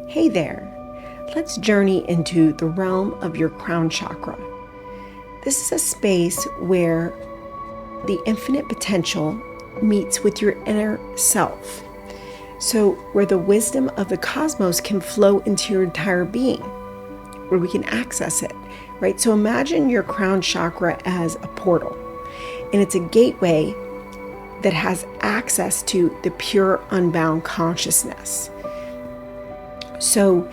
Hey there, let's journey into the realm of your crown chakra. This is a space where the infinite potential meets with your inner self. So where the wisdom of the cosmos can flow into your entire being, where we can access it, right? So imagine your crown chakra as a portal, and it's a gateway that has access to the pure, unbound consciousness. So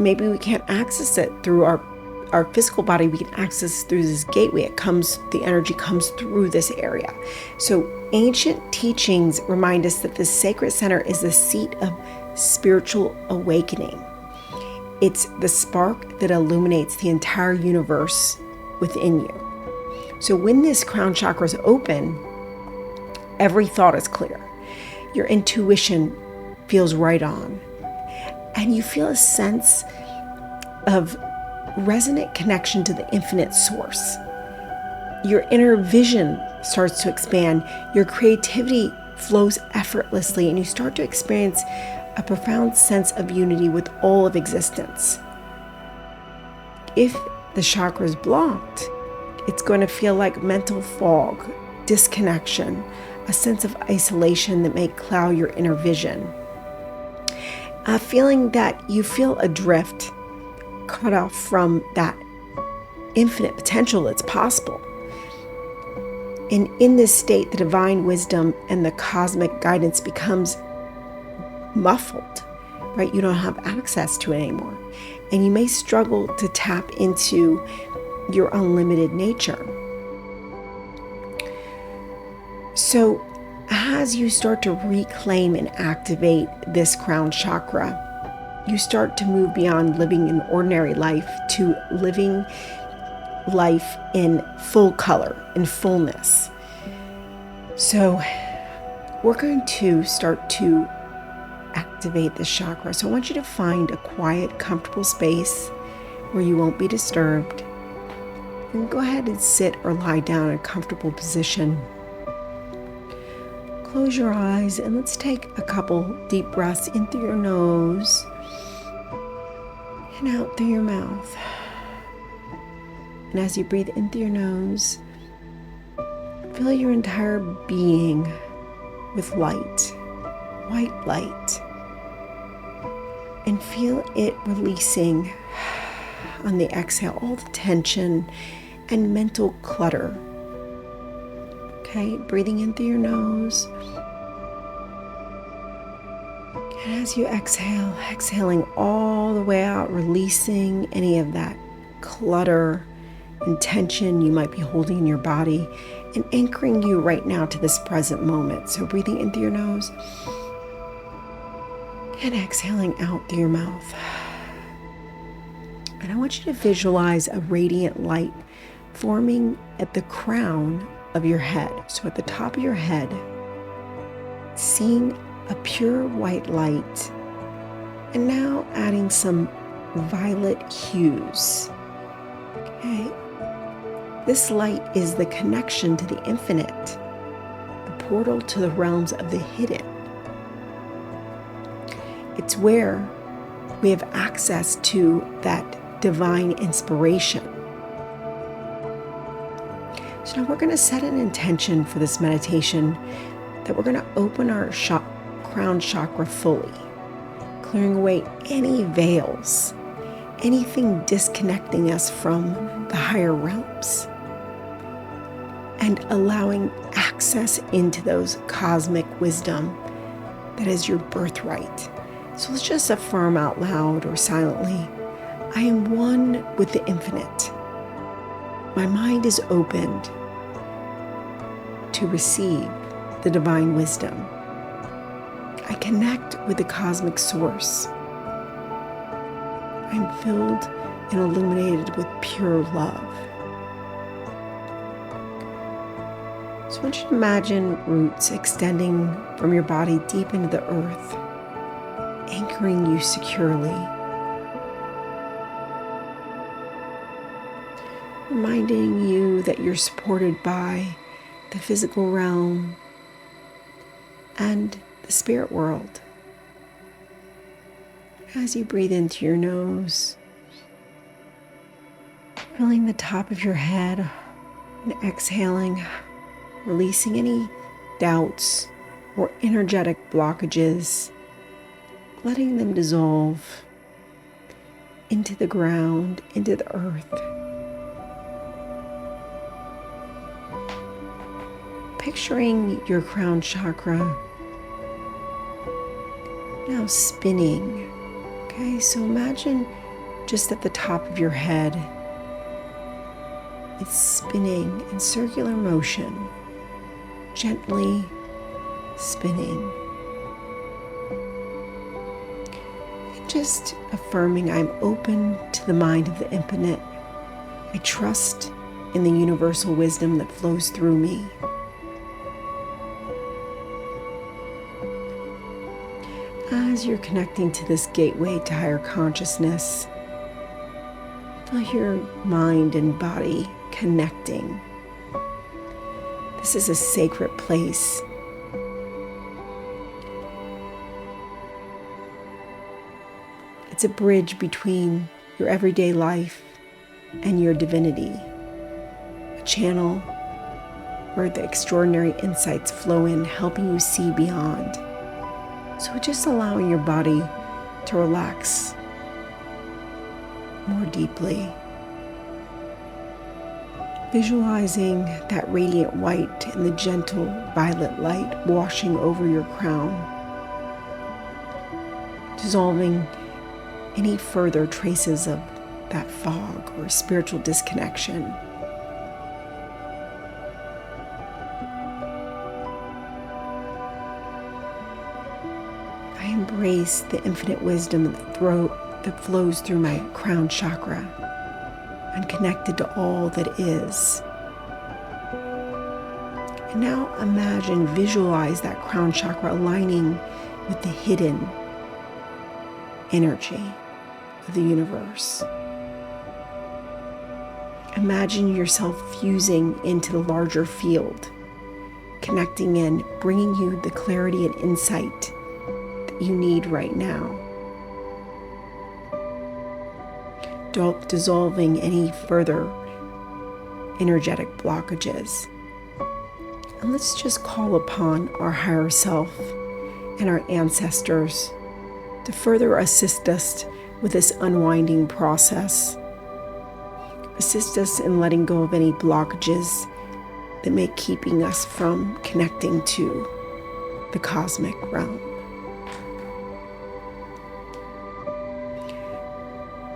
maybe we can't access it through our physical body, we can access through this gateway. The energy comes through this area. So ancient teachings remind us that the sacred center is the seat of spiritual awakening. It's the spark that illuminates the entire universe within you. So when this crown chakra is open, every thought is clear. Your intuition feels right on. And you feel a sense of resonant connection to the infinite source. Your inner vision starts to expand. Your creativity flows effortlessly, and you start to experience a profound sense of unity with all of existence. If the chakra is blocked, it's going to feel like mental fog, disconnection, a sense of isolation that may cloud your inner vision. A feeling that you feel adrift, cut off from that infinite potential that's possible. And in this state, the divine wisdom and the cosmic guidance becomes muffled, right? You don't have access to it anymore. And you may struggle to tap into your unlimited nature. So as you start to reclaim and activate this crown chakra, you start to move beyond living an ordinary life to living life in full color, in fullness. So we're going to start to activate this chakra. So I want you to find a quiet, comfortable space where you won't be disturbed. And go ahead and sit or lie down in a comfortable position. Close your eyes and let's take a couple deep breaths in through your nose and out through your mouth. And as you breathe in through your nose, fill your entire being with light, white light, and feel it releasing on the exhale all the tension and mental clutter. Okay, breathing in through your nose. And as you exhale, exhaling all the way out, releasing any of that clutter and tension you might be holding in your body and anchoring you right now to this present moment. So breathing in through your nose and exhaling out through your mouth. And I want you to visualize a radiant light forming at the crown of your head. So at the top of your head, seeing a pure white light, and now adding some violet hues. Okay. This light is the connection to the infinite, the portal to the realms of the hidden. It's where we have access to that divine inspiration. So now we're going to set an intention for this meditation that we're going to open our crown chakra fully, clearing away any veils, anything disconnecting us from the higher realms, and allowing access into those cosmic wisdom that is your birthright. So let's just affirm out loud or silently, I am one with the infinite. My mind is opened to receive the divine wisdom. I connect with the cosmic source. I'm filled and illuminated with pure love. So I want you to imagine roots extending from your body deep into the earth, anchoring you securely. Reminding you that you're supported by the physical realm and the spirit world. As you breathe into your nose, filling the top of your head and exhaling, releasing any doubts or energetic blockages, letting them dissolve into the ground, into the earth. Picturing your crown chakra now spinning. Okay, so imagine just at the top of your head, it's spinning in circular motion, gently spinning. And just affirming, I'm open to the mind of the infinite. I trust in the universal wisdom that flows through me. As you're connecting to this gateway to higher consciousness, feel your mind and body connecting. This is a sacred place. It's a bridge between your everyday life and your divinity, a channel where the extraordinary insights flow in, helping you see beyond. So just allowing your body to relax more deeply. Visualizing that radiant white and the gentle violet light washing over your crown, dissolving any further traces of that fog or spiritual disconnection. I embrace the infinite wisdom that flows through my crown chakra. I'm connected to all that is. And now visualize that crown chakra aligning with the hidden energy of the universe. Imagine yourself fusing into the larger field, connecting in, bringing you the clarity and insight that you need right now. Dissolving any further energetic blockages. And let's just call upon our higher self and our ancestors to further assist us with this unwinding process. Assist us in letting go of any blockages that may be keeping us from connecting to the cosmic realm.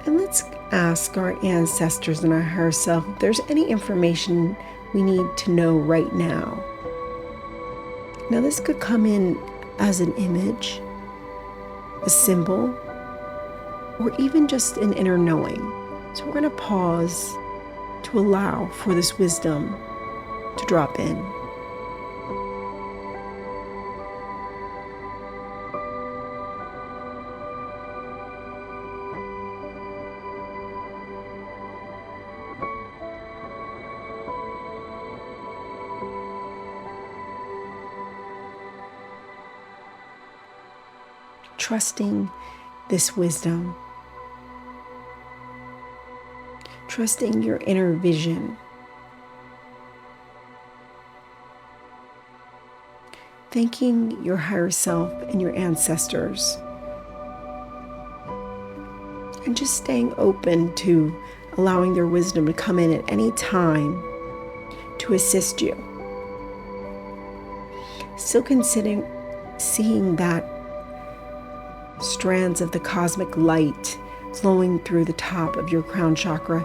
And let's ask our ancestors and our higher self if there's any information we need to know right now. Now, this could come in as an image, a symbol, or even just an inner knowing. So we're going to pause to allow for this wisdom to drop in. Trusting this wisdom, trusting your inner vision, thanking your higher self and your ancestors, and just staying open to allowing their wisdom to come in at any time to assist you. Still considering seeing that strands of the cosmic light flowing through the top of your crown chakra,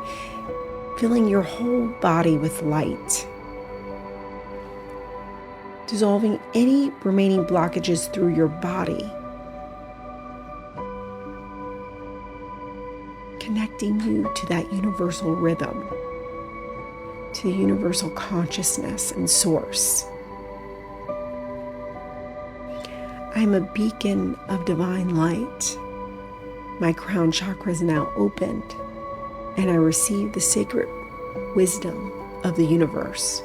filling your whole body with light, dissolving any remaining blockages through your body, connecting you to that universal rhythm, to the universal consciousness and source. I'm a beacon of divine light. My crown chakra is now opened, and I receive the sacred wisdom of the universe.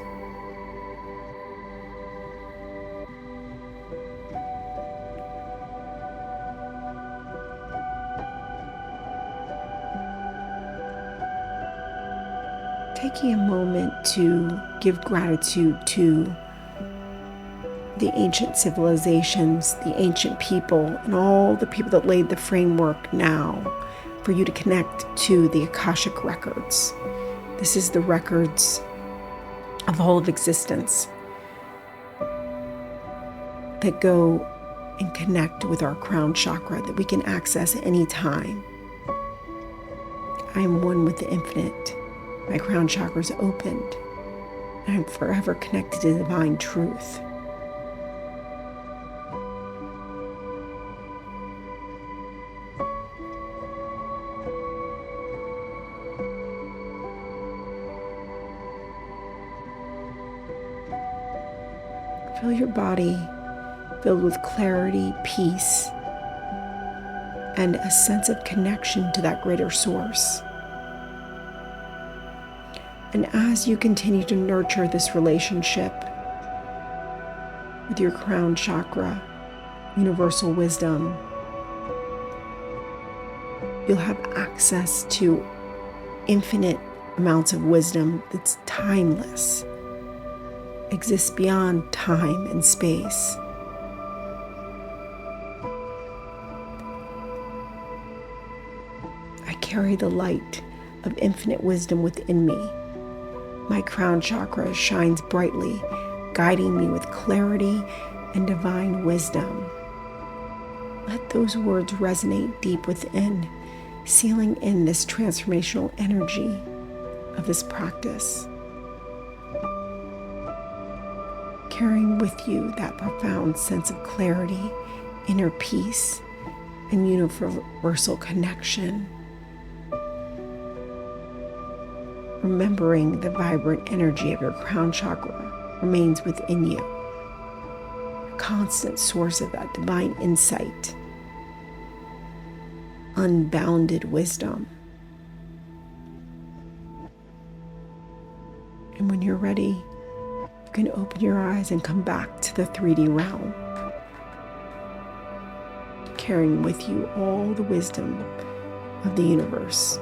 taking a moment to give gratitude to the ancient civilizations, the ancient people, and all the people that laid the framework now for you to connect to the Akashic records. This is the records of all of existence that go and connect with our crown chakra that we can access anytime. I am one with the infinite. My crown chakra is opened, and I'm forever connected to divine truth. Feel your body filled with clarity, peace, and a sense of connection to that greater source. And as you continue to nurture this relationship with your crown chakra, universal wisdom, you'll have access to infinite amounts of wisdom that's timeless, exists beyond time and space. I carry the light of infinite wisdom within me. My crown chakra shines brightly, guiding me with clarity and divine wisdom. Let those words resonate deep within, sealing in this transformational energy of this practice. Carrying with you that profound sense of clarity, inner peace, and universal connection. Remembering the vibrant energy of your crown chakra remains within you, a constant source of that divine insight, unbounded wisdom. And when you're ready, you can open your eyes and come back to the 3D realm, carrying with you all the wisdom of the universe.